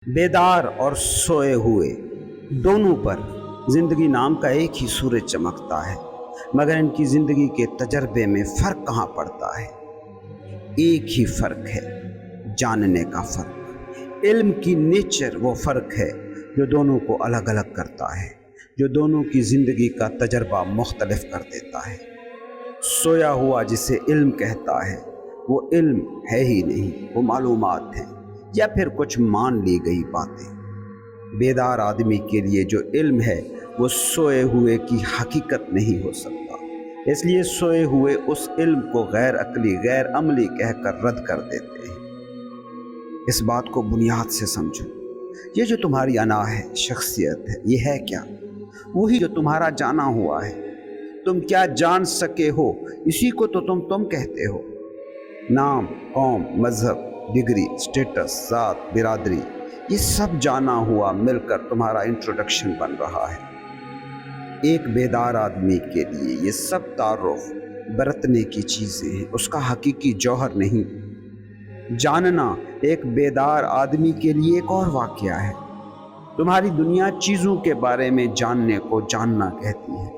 بیدار اور سوئے ہوئے دونوں پر زندگی نام کا ایک ہی سورج چمکتا ہے، مگر ان کی زندگی کے تجربے میں فرق کہاں پڑتا ہے؟ ایک ہی فرق ہے، جاننے کا فرق۔ علم کی نیچر وہ فرق ہے جو دونوں کو الگ الگ کرتا ہے، جو دونوں کی زندگی کا تجربہ مختلف کر دیتا ہے۔ سویا ہوا جسے علم کہتا ہے وہ علم ہے ہی نہیں، وہ معلومات ہیں یا پھر کچھ مان لی گئی باتیں۔ بیدار آدمی کے لیے جو علم ہے وہ سوئے ہوئے کی حقیقت نہیں ہو سکتا، اس لیے سوئے ہوئے اس علم کو غیر عقلی، غیر عملی کہہ کر رد کر دیتے ہیں۔ اس بات کو بنیاد سے سمجھو، یہ جو تمہاری انا ہے، شخصیت ہے، یہ ہے کیا؟ وہی جو تمہارا جانا ہوا ہے۔ تم کیا جان سکے ہو، اسی کو تو تم کہتے ہو۔ نام، قوم، مذہب، ڈگری، سٹیٹس، ذات، برادری، یہ سب جانا ہوا مل کر تمہارا انٹروڈکشن بن رہا ہے۔ ایک بیدار آدمی کے لیے یہ سب تعارف برتنے کی چیزیں ہیں، اس کا حقیقی جوہر نہیں۔ جاننا ایک بیدار آدمی کے لیے ایک اور واقعہ ہے۔ تمہاری دنیا چیزوں کے بارے میں جاننے کو جاننا کہتی ہے،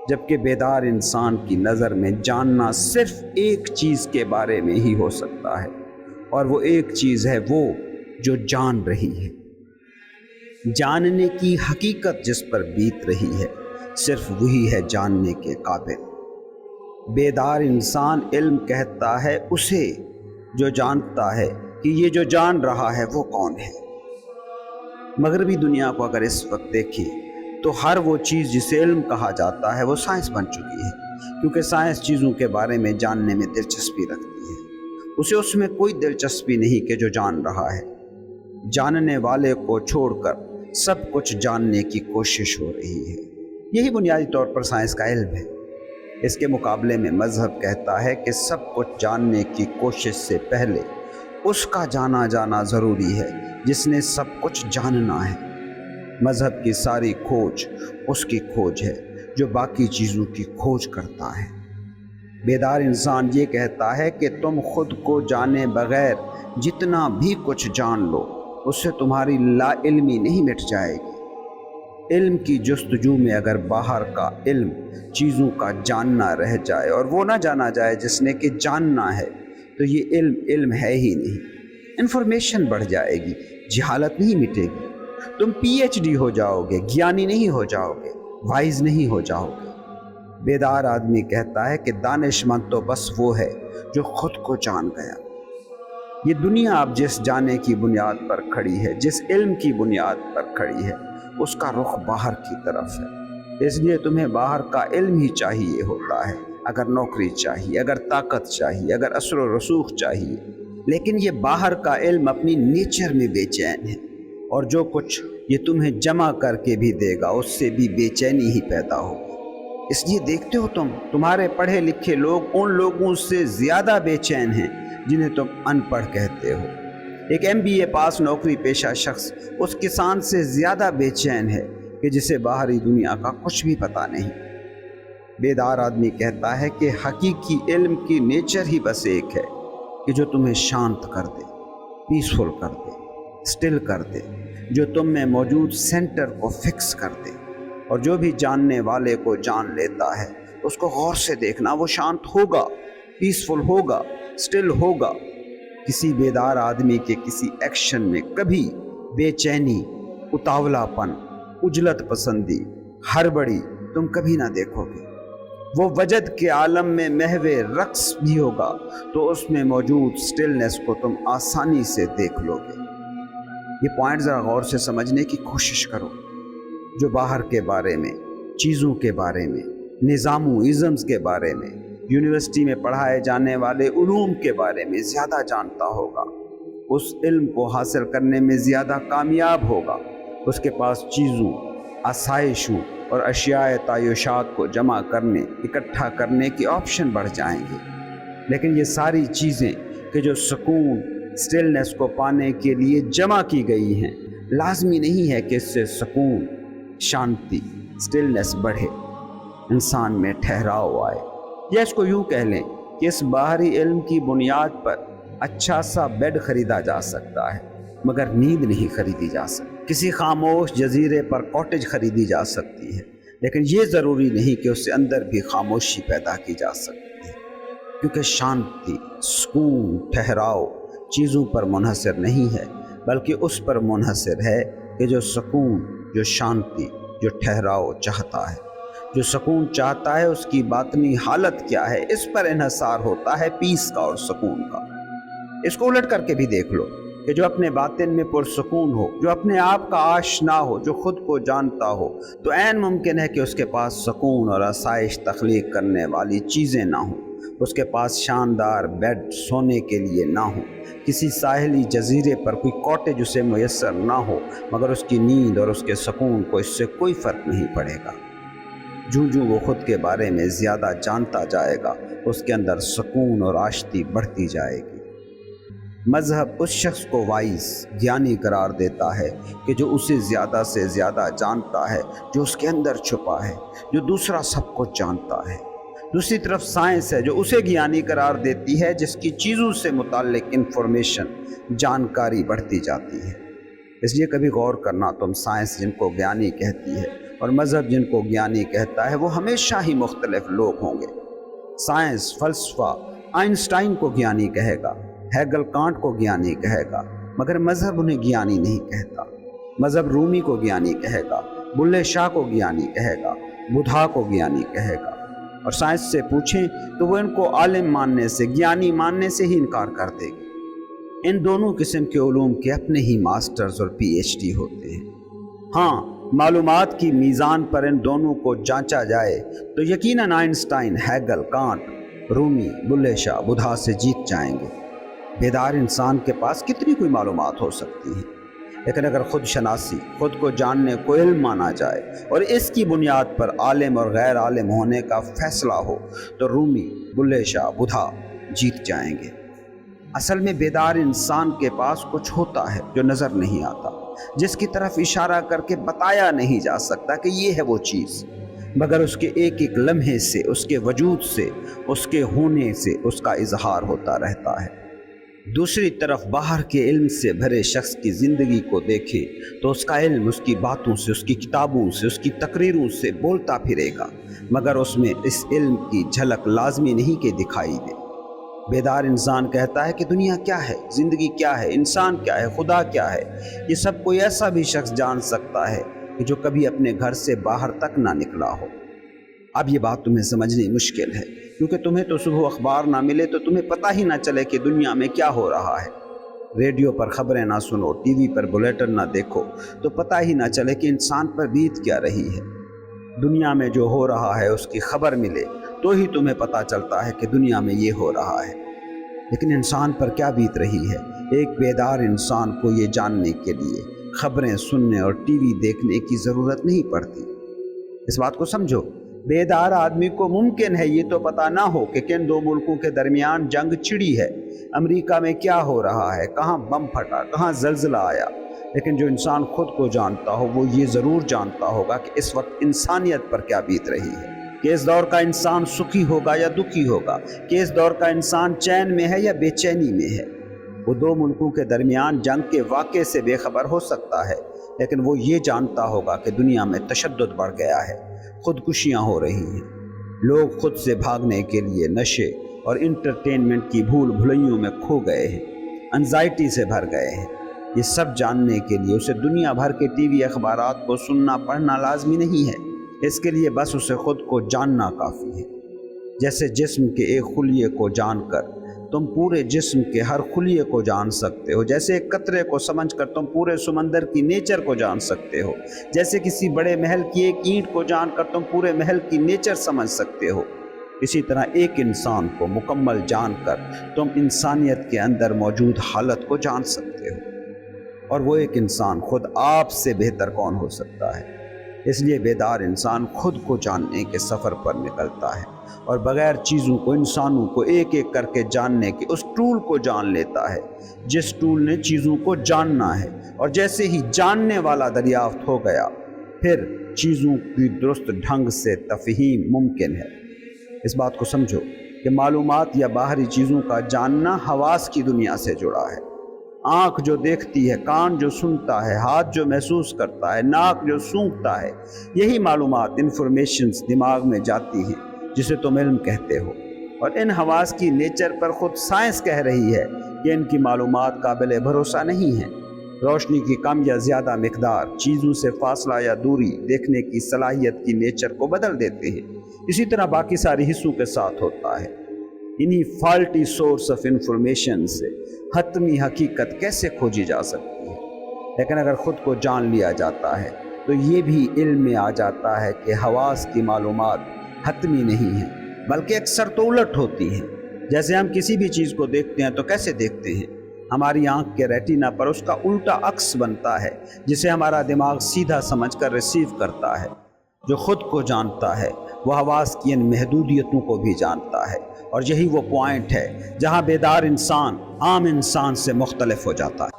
جبکہ بیدار انسان کی نظر میں جاننا صرف ایک چیز کے بارے میں ہی ہو سکتا ہے، اور وہ ایک چیز ہے وہ جو جان رہی ہے۔ جاننے کی حقیقت جس پر بیت رہی ہے، صرف وہی ہے جاننے کے قابل۔ بیدار انسان علم کہتا ہے اسے جو جانتا ہے کہ یہ جو جان رہا ہے وہ کون ہے۔ مغربی دنیا کو اگر اس وقت دیکھیں تو ہر وہ چیز جسے علم کہا جاتا ہے وہ سائنس بن چکی ہے، کیونکہ سائنس چیزوں کے بارے میں جاننے میں دلچسپی رکھتی ہے۔ اسے اس میں کوئی دلچسپی نہیں کہ جو جان رہا ہے۔ جاننے والے کو چھوڑ کر سب کچھ جاننے کی کوشش ہو رہی ہے۔ یہی بنیادی طور پر سائنس کا علم ہے۔ اس کے مقابلے میں مذہب کہتا ہے کہ سب کچھ جاننے کی کوشش سے پہلے اس کا جانا ضروری ہے جس نے سب کچھ جاننا ہے۔ مذہب کی ساری کھوج اس کی کھوج ہے جو باقی چیزوں کی کھوج کرتا ہے۔ بیدار انسان یہ کہتا ہے کہ تم خود کو جانے بغیر جتنا بھی کچھ جان لو، اس سے تمہاری لا علمی نہیں مٹ جائے گی۔ علم کی جستجو میں اگر باہر کا علم، چیزوں کا جاننا رہ جائے اور وہ نہ جانا جائے جس نے کہ جاننا ہے، تو یہ علم ہے ہی نہیں۔ انفارمیشن بڑھ جائے گی، جہالت نہیں مٹے گی۔ تم پی ایچ ڈی ہو جاؤ گے، گیانی نہیں ہو جاؤ گے، وائز نہیں ہو جاؤ گے۔ بیدار آدمی کہتا ہے کہ دانش مند تو بس وہ ہے جو خود کو جان گیا۔ یہ دنیا اب جس جانے کی بنیاد پر کھڑی ہے، جس علم کی بنیاد پر کھڑی ہے، اس کا رخ باہر کی طرف ہے۔ اس لیے تمہیں باہر کا علم ہی چاہیے ہوتا ہے، اگر نوکری چاہیے، اگر طاقت چاہیے، اگر اثر و رسوخ چاہیے۔ لیکن یہ باہر کا علم اپنی نیچر میں بے چین ہے، اور جو کچھ یہ تمہیں جمع کر کے بھی دے گا اس سے بھی بے چینی ہی پیدا ہوگی۔ اس لیے دیکھتے ہو تمہارے پڑھے لکھے لوگ ان لوگوں سے زیادہ بے چین ہیں جنہیں تم ان پڑھ کہتے ہو۔ ایک MBA پاس نوکری پیشہ شخص اس کسان سے زیادہ بے چین ہے کہ جسے باہری دنیا کا کچھ بھی پتہ نہیں۔ بیدار آدمی کہتا ہے کہ حقیقی علم کی نیچر ہی بس ایک ہے کہ جو تمہیں شانت کر دے، پیسفل کر دے، سٹل کر دے، جو تم میں موجود سینٹر کو فکس کر دے۔ اور جو بھی جاننے والے کو جان لیتا ہے اس کو غور سے دیکھنا، وہ شانت ہوگا، پیسفل ہوگا، سٹل ہوگا۔ کسی بیدار آدمی کے کسی ایکشن میں کبھی بے چینی، اتاولا پن، عجلت پسندی، ہڑبڑی تم کبھی نہ دیکھو گے۔ وہ وجد کے عالم میں محو رقص بھی ہوگا تو اس میں موجود سٹلنس کو تم آسانی سے دیکھ لو گے۔ یہ پوائنٹ ذرا غور سے سمجھنے کی کوشش کرو۔ جو باہر کے بارے میں، چیزوں کے بارے میں، نظام و ازمز کے بارے میں، یونیورسٹی میں پڑھائے جانے والے علوم کے بارے میں زیادہ جانتا ہوگا، اس علم کو حاصل کرنے میں زیادہ کامیاب ہوگا۔ اس کے پاس چیزوں، آسائشوں اور اشیاء تعیشات کو جمع کرنے، اکٹھا کرنے کے آپشن بڑھ جائیں گے۔ لیکن یہ ساری چیزیں کہ جو سکون، سٹلنس کو پانے کے لیے جمع کی گئی ہیں، لازمی نہیں ہے کہ اس سے سکون، شانتی، سٹلنس بڑھے، انسان میں ٹھہراؤ آئے۔ یا اس کو یوں کہہ لیں کہ اس باہری علم کی بنیاد پر اچھا سا بیڈ خریدا جا سکتا ہے، मगर नींद नहीं खरीदी जा सकती। किसी खामोश जजीरे पर कॉटेज खरीदी जा सकती है, लेकिन ये ज़रूरी नहीं कि उससे अंदर भी खामोशी पैदा की जा सकती है, क्योंकि शांति, सुकून, ठहराव चीज़ों पर मुनहसर नहीं है, बल्कि उस पर मुनहसर है कि जो सुकून, जो शांति, जो ठहराव चाहता है। जो सुकून चाहता है उसकी बातनी हालत क्या है, इस पर इन्हसार होता है पीस का और सुकून का। इसको उलट करके भी देख लो कि जो अपने बातिन में पुरसुकून हो, जो अपने आप का आशना हो, जो खुद को जानता हो, तो ऐन मुमकिन है कि उसके पास सुकून और आसाइश तख्लीक करने वाली चीज़ें ना हों, उसके पास शानदार बेड सोने के लिए ना हो, किसी साहिली जजीरे पर कोई कॉटेज उसे मुयस्सर ना हो, मगर उसकी नींद और उसके सुकून को इससे कोई फ़र्क नहीं पड़ेगा। जूं जूं वो खुद के बारे में ज़्यादा जानता जाएगा, उसके अंदर सुकून और आश्ती बढ़ती जाएगी। मज़हब उस शख्स को वाइस, ज्ञानी करार देता है कि जो उसे ज़्यादा से ज़्यादा जानता है, जो उसके अंदर छुपा है, जो दूसरा सब कुछ जानता है। दूसरी तरफ साइंस है जो उसे ज्ञानी करार देती है जिसकी चीज़ों से मुताल्लिक इंफॉर्मेशन, जानकारी बढ़ती जाती है। इसलिए कभी गौर करना, तुम साइंस जिनको ज्ञानी कहती है और मज़हब जिनको ज्ञानी कहता है, वो हमेशा ही मुख्तलिफ लोग होंगे। साइंस, फ़लसफ़ा आइंस्टाइन को ज्ञानी कहेगा, हेगल कांट को ज्ञानी कहेगा, मगर मज़हब उन्हें ज्ञानी नहीं कहता। मज़हब रूमी को ज्ञानी कहेगा, बुल्ले शाह को ज्ञानी कहेगा, बुधा को ज्ञानी कहेगा। और साइंस से पूछें तो वो इनको आलिम मानने से, ज्ञानी मानने से ही इनकार कर देगी। इन दोनों किस्म के उलूम के अपने ही मास्टर्स और PhD होते हैं। हाँ, मालूमात की मीज़ान पर इन दोनों को जांचा जाए तो यकीनन Einstein, Hegel, Kant, Rumi, Bulleh Shah, Buddha से जीत जाएंगे। बेदार इंसान के पास कितनी कोई मालूमात हो सकती है, लेकिन अगर खुद शनासी, खुद को जानने को इल्म माना जाए और इसकी बुनियाद पर आलिम और गैर आलिम होने का फैसला हो, तो रूमी, बुल्ले शाह, बुधा जीत जाएंगे। असल में बेदार इंसान के पास कुछ होता है जो नज़र नहीं आता, जिसकी तरफ इशारा करके बताया नहीं जा सकता कि ये है वो चीज़, मगर उसके एक एक लम्हे से, उसके वजूद से, उसके होने से उसका इजहार होता रहता है। दूसरी तरफ बाहर के इल्म से भरे शख्स की ज़िंदगी को देखे तो उसका इल्म उसकी बातों से, उसकी किताबों से, उसकी तकरीरों से बोलता फिरेगा, मगर उसमें इस इल्म की झलक लाजमी नहीं कि दिखाई दे। बेदार इंसान कहता है कि दुनिया क्या है, ज़िंदगी क्या है, इंसान क्या है, खुदा क्या है, ये सब कोई ऐसा भी शख्स जान सकता है कि जो कभी अपने घर से बाहर तक ना निकला हो। अब ये बात तुम्हें समझनी मुश्किल है, क्योंकि तुम्हें तो सुबह अखबार ना मिले तो तुम्हें पता ही ना चले कि दुनिया में क्या हो रहा है। रेडियो पर खबरें ना सुनो, टीवी पर बुलेटिन ना देखो तो पता ही ना चले कि इंसान पर बीत क्या रही है। दुनिया में जो हो रहा है उसकी खबर मिले तो ही तुम्हें पता चलता है कि दुनिया में ये हो रहा है। लेकिन इंसान पर क्या बीत रही है, एक बेदार इंसान को ये जानने के लिए खबरें सुनने और टीवी देखने की ज़रूरत नहीं पड़ती। इस बात को समझो, बेदार आदमी को मुमकिन है ये तो पता ना हो कि किन दो मुल्कों के दरमियान जंग छिड़ी है, अमेरिका में क्या हो रहा है, कहाँ बम फटा, कहाँ जल्जला आया। लेकिन जो इंसान खुद को जानता हो वो ये ज़रूर जानता होगा कि इस वक्त इंसानियत पर क्या बीत रही है, कि इस दौर का इंसान सुखी होगा या दुखी होगा, कि इस दौर का इंसान चैन में है या बेचैनी में है। वो दो मुल्कों के दरमियान जंग के वाक़े से बेखबर हो सकता है, लेकिन वो ये जानता होगा कि दुनिया में तशद्दुद बढ़ गया है, खुदकुशियाँ हो रही हैं, लोग खुद से भागने के लिए नशे और इंटरटेनमेंट की भूल भुलैयों में खो गए हैं, एंजाइटी से भर गए हैं। ये सब जानने के लिए उसे दुनिया भर के टीवी अखबारात को सुनना पढ़ना लाजमी नहीं है, इसके लिए बस उसे खुद को जानना काफ़ी है। जैसे जिस्म के एक खुलिये को जानकर तुम पूरे जिस्म के हर खुलिये को जान सकते हो, जैसे एक कतरे को समझकर तुम पूरे समंदर की नेचर को जान सकते हो, जैसे किसी बड़े महल की एक ईंट को जानकर तुम पूरे महल की नेचर समझ सकते हो, इसी तरह एक इंसान को मुकम्मल जानकर तुम इंसानियत के अंदर मौजूद हालत को जान सकते हो। और वो एक इंसान खुद आप से बेहतर कौन हो सकता है। इसलिए बेदार इंसान खुद को जानने के सफ़र पर निकलता है और बग़ैर चीज़ों को, इंसानों को एक एक करके जानने के उस टूल को जान लेता है जिस टूल ने चीज़ों को जानना है। और जैसे ही जानने वाला दरियाफ्त हो गया, फिर चीज़ों की दुरुस्त ढंग से तफ़हीम मुमकिन है। इस बात को समझो कि मालूमात या बाहरी चीज़ों का जानना हवास की दुनिया से जुड़ा है। आँख जो देखती है, कान जो सुनता है, हाथ जो महसूस करता है, नाक जो सूंघता है, यही मालूमात इंफॉर्मेशंस दिमाग में जाती हैं जिसे तुम इल्म कहते हो। और इन हवास की नेचर पर ख़ुद साइंस कह रही है कि इनकी मालूमात काबिल भरोसा नहीं है। रोशनी की कम या ज़्यादा मिकदार, चीज़ों से फासला या दूरी देखने की सलाहियत की नेचर को बदल देते हैं। इसी तरह बाकी सारी हिस्सों के साथ होता है। इन्हीं फॉल्टी सोर्स ऑफ इंफॉर्मेशन से हतमी हकीकत कैसे खोजी जा सकती है। लेकिन अगर ख़ुद को जान लिया जाता है तो ये भी इल्म में आ जाता है कि हवास की मालूमात हतमी नहीं है, बल्कि अक्सर तो उलट होती हैं। जैसे हम किसी भी चीज़ को देखते हैं तो कैसे देखते हैं, हमारी आँख के रेटिना पर उसका उल्टा अक्स बनता है जिसे हमारा दिमाग सीधा समझकर रिसीव करता है। जो ख़ुद को जानता है वह हवास की इन महदूदियतों को भी जानता है, और यही वो पॉइंट है जहाँ बेदार इंसान आम इंसान से मुख्तलिफ हो जाता है।